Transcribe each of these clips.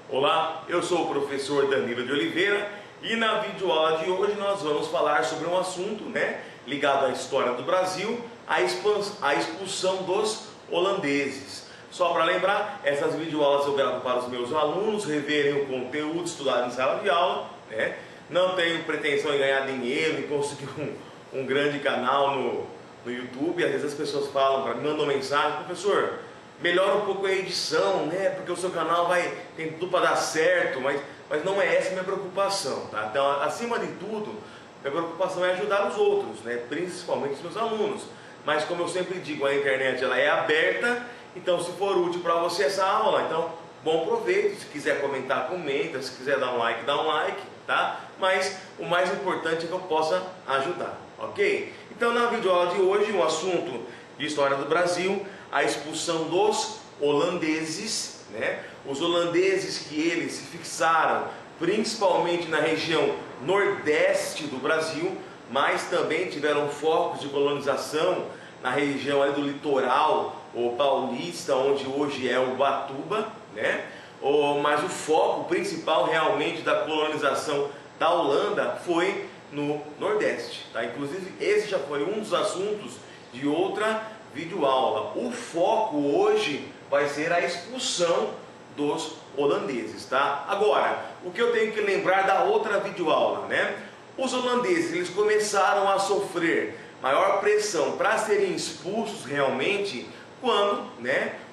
Olá, eu sou o professor Danilo de Oliveira e na videoaula de hoje nós vamos falar sobre um assunto, ligado à história do Brasil, a expulsão dos holandeses. Só para lembrar, essas videoaulas eu gravo para os meus alunos reverem o conteúdo estudado em sala de aula, Não tenho pretensão em ganhar dinheiro, em conseguir um grande canal no YouTube. Às vezes as pessoas falam para mim, mandam mensagem: professor, melhora um pouco a edição, porque o seu canal tem tudo para dar certo, mas não é essa a minha preocupação, tá? Então, acima de tudo, minha preocupação é ajudar os outros, principalmente os meus alunos. Mas como eu sempre digo, a internet ela é aberta, então se for útil para você essa aula, então bom proveito. Se quiser comentar, comenta, se quiser dar um like, dá um like, tá? Mas o mais importante é que eu possa ajudar, ok? Então na videoaula de hoje, um assunto de história do Brasil, a expulsão dos holandeses, Os holandeses que eles se fixaram principalmente na região nordeste do Brasil, mas também tiveram focos de colonização na região ali do litoral ou paulista, onde hoje é Ubatuba, Mas o foco principal realmente da colonização da Holanda foi no Nordeste, tá? Inclusive esse já foi um dos assuntos de outra videoaula. O foco hoje vai ser a expulsão dos holandeses, tá? Agora, o que eu tenho que lembrar da outra videoaula, Os holandeses, eles começaram a sofrer maior pressão para serem expulsos realmente quando,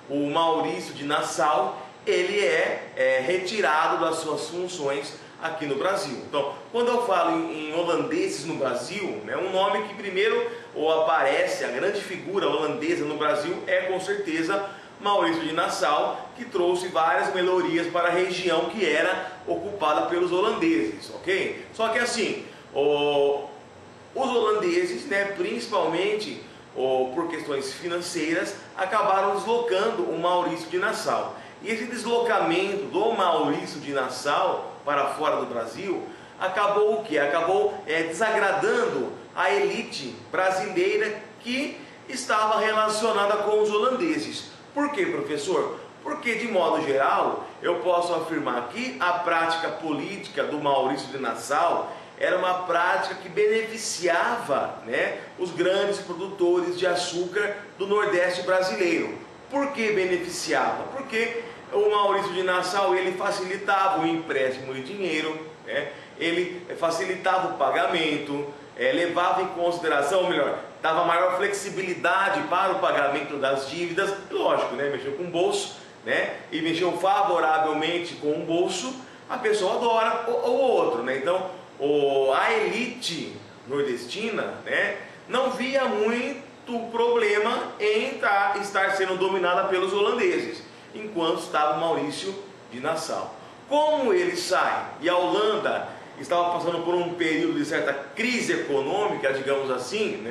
o Maurício de Nassau, ele é retirado das suas funções aqui no Brasil. Então, quando eu falo em holandeses no Brasil, um nome que primeiro aparece, a grande figura holandesa no Brasil é com certeza Maurício de Nassau, que trouxe várias melhorias para a região que era ocupada pelos holandeses, ok? Só que assim, os holandeses, principalmente por questões financeiras, acabaram deslocando o Maurício de Nassau. E esse deslocamento do Maurício de Nassau para fora do Brasil acabou o quê? Acabou desagradando a elite brasileira que estava relacionada com os holandeses. Por quê, professor? Porque, de modo geral, eu posso afirmar que a prática política do Maurício de Nassau era uma prática que beneficiava, os grandes produtores de açúcar do Nordeste brasileiro. Por que beneficiava? Porque o Maurício de Nassau, ele facilitava o empréstimo de dinheiro, ele facilitava o pagamento, levava em consideração, ou melhor, dava maior flexibilidade para o pagamento das dívidas. Lógico, mexeu com o bolso, e mexeu favoravelmente com o bolso, a pessoa adora o outro, Então, a elite nordestina, não via muito problema em estar sendo dominada pelos holandeses, enquanto estava Maurício de Nassau. Como ele sai e a Holanda estava passando por um período de certa crise econômica, digamos assim,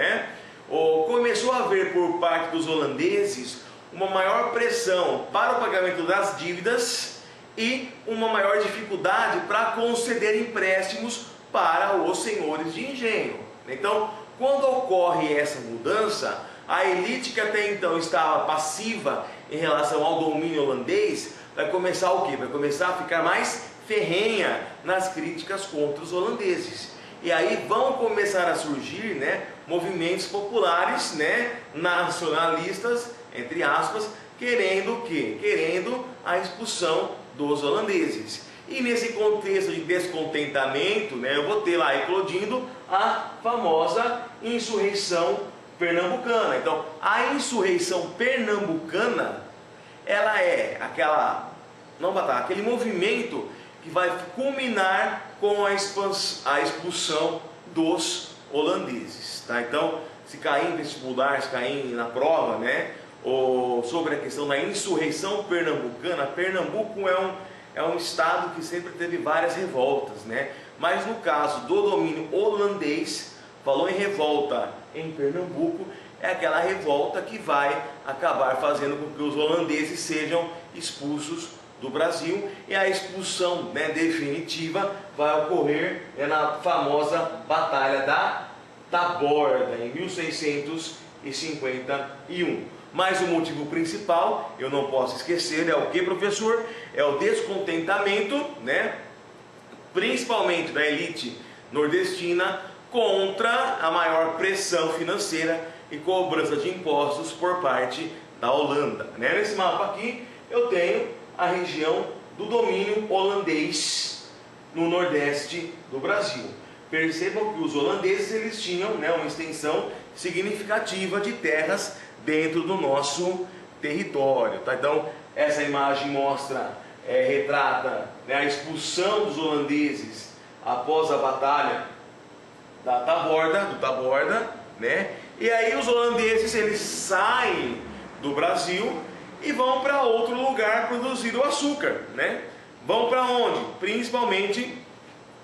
começou a haver por parte dos holandeses uma maior pressão para o pagamento das dívidas e uma maior dificuldade para conceder empréstimos para os senhores de engenho. Então, quando ocorre essa mudança, a elite que até então estava passiva em relação ao domínio holandês vai começar o quê? Vai começar a ficar mais ferrenha nas críticas contra os holandeses. E aí vão começar a surgir, movimentos populares, nacionalistas, entre aspas, querendo o quê? Querendo a expulsão dos holandeses. E nesse contexto de descontentamento, eu vou ter lá eclodindo a famosa insurreição pernambucana. Então, a insurreição pernambucana, ela é aquele movimento que vai culminar com a expulsão dos holandeses, tá? Então, se cair em vestibular, se cair na prova, sobre a questão da insurreição pernambucana, Pernambuco é um estado que sempre teve várias revoltas, Mas no caso do domínio holandês, falou em revolta em Pernambuco, é aquela revolta que vai acabar fazendo com que os holandeses sejam expulsos do Brasil, e a expulsão, né, definitiva vai ocorrer, né, na famosa Batalha da Taborda, em 1651. Mas o motivo principal, eu não posso esquecer, é o que, professor? É o descontentamento, né, principalmente da elite nordestina, contra a maior pressão financeira e cobrança de impostos por parte da Holanda, né? Nesse mapa aqui eu tenho a região do domínio holandês no nordeste do Brasil. Percebam que os holandeses eles tinham, né, uma extensão significativa de terras dentro do nosso território, tá? Então essa imagem mostra, retrata, né, a expulsão dos holandeses após a batalha da Taborda, né? E aí os holandeses eles saem do Brasil e vão para outro lugar produzir o açúcar, né? Vão para onde? Principalmente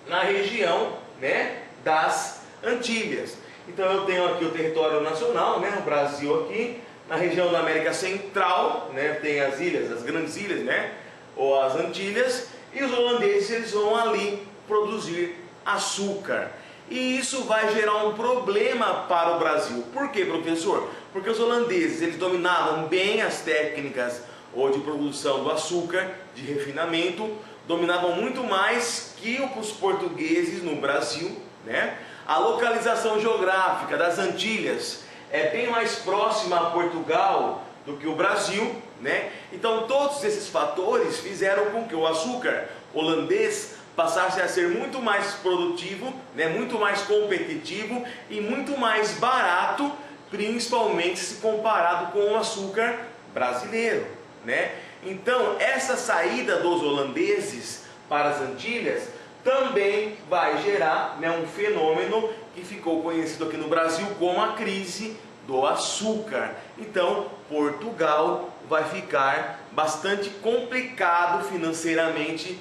na região, né, das Antilhas. Então eu tenho aqui o território nacional, né, o Brasil aqui, na região da América Central, né, tem as ilhas, as grandes ilhas, né, ou as Antilhas, e os holandeses eles vão ali produzir açúcar. E isso vai gerar um problema para o Brasil. Por quê, professor? Porque os holandeses eles dominavam bem as técnicas ou de produção do açúcar, de refinamento, dominavam muito mais que os portugueses no Brasil, né? A localização geográfica das Antilhas é bem mais próxima a Portugal do que o Brasil, né? Então todos esses fatores fizeram com que o açúcar holandês passasse a ser muito mais produtivo, né, muito mais competitivo e muito mais barato, principalmente se comparado com o açúcar brasileiro, né? Então essa saída dos holandeses para as Antilhas também vai gerar, né, um fenômeno que ficou conhecido aqui no Brasil como a crise do açúcar. Então Portugal vai ficar bastante complicado financeiramente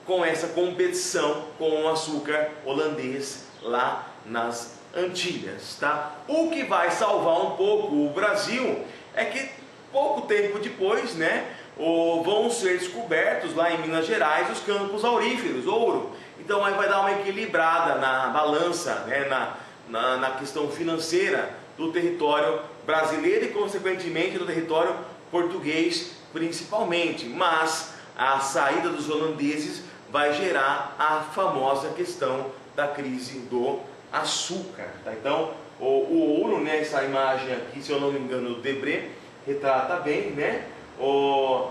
com essa competição com o açúcar holandês lá nas Antilhas, tá? O que vai salvar um pouco o Brasil é que pouco tempo depois, né, vão ser descobertos lá em Minas Gerais os campos auríferos, ouro. Então aí vai dar uma equilibrada na balança, né, na questão financeira do território brasileiro e consequentemente do território português principalmente. Mas a saída dos holandeses vai gerar a famosa questão da crise do açúcar, tá? Então o ouro, né, essa imagem aqui, se eu não me engano, o Debré retrata bem, né,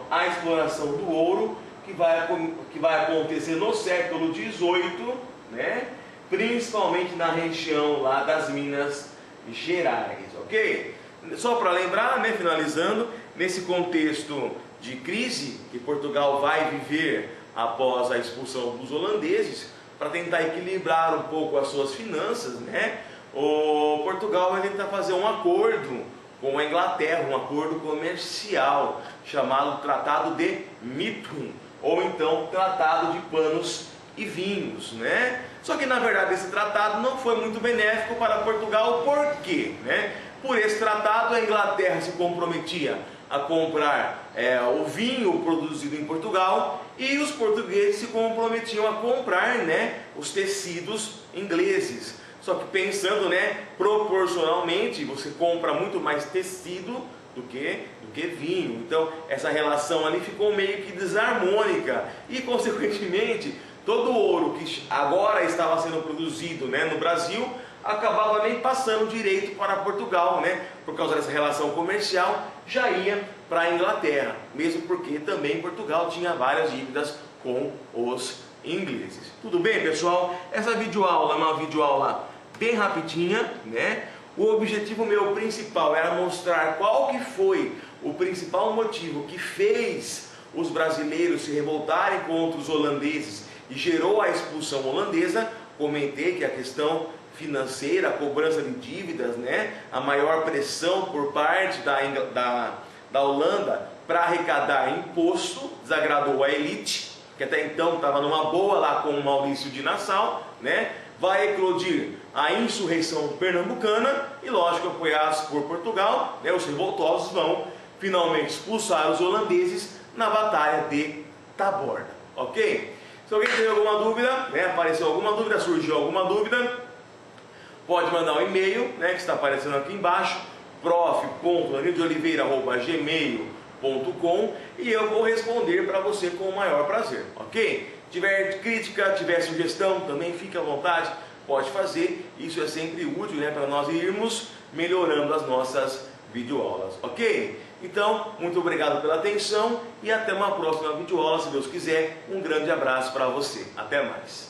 a exploração do ouro que vai acontecer no século XVIII, né, principalmente na região lá das Minas Gerais, ok? Só para lembrar, né, finalizando, nesse contexto de crise que Portugal vai viver após a expulsão dos holandeses, para tentar equilibrar um pouco as suas finanças, né, o Portugal vai tentar fazer um acordo com a Inglaterra, um acordo comercial chamado Tratado de Mithun, ou então Tratado de Panos e Vinhos, né? Só que na verdade esse tratado não foi muito benéfico para Portugal. Por quê, né? Por esse tratado a Inglaterra se comprometia a comprar o vinho produzido em Portugal e os portugueses se comprometiam a comprar, né, os tecidos ingleses. Só que pensando, né, proporcionalmente, você compra muito mais tecido do que vinho. Então essa relação ali ficou meio que desarmônica e consequentemente todo o ouro que agora estava sendo produzido, né, no Brasil acabava nem passando direito para Portugal, né, por causa dessa relação comercial, já ia para a Inglaterra, mesmo porque também Portugal tinha várias dívidas com os ingleses. Tudo bem, pessoal? Essa videoaula é uma videoaula bem rapidinha, né? O objetivo meu principal era mostrar qual que foi o principal motivo que fez os brasileiros se revoltarem contra os holandeses e gerou a expulsão holandesa. Comentei que a questão financeira, a cobrança de dívidas, né, a maior pressão por parte da Holanda para arrecadar imposto desagradou a elite, que até então estava numa boa lá com o Maurício de Nassau, né? Vai eclodir a insurreição pernambucana e, lógico, apoiados por Portugal, né, os revoltosos vão finalmente expulsar os holandeses na Batalha de Taborda, ok? Se alguém tem alguma dúvida, né, apareceu alguma dúvida, surgiu alguma dúvida, pode mandar um e-mail, né, que está aparecendo aqui embaixo, prof.danilodoliveira@gmail.com, e eu vou responder para você com o maior prazer, ok? Tiver crítica, tiver sugestão, também fique à vontade, pode fazer, isso é sempre útil, né, para nós irmos melhorando as nossas videoaulas, ok? Então, muito obrigado pela atenção e até uma próxima videoaula, se Deus quiser. Um grande abraço para você. Até mais.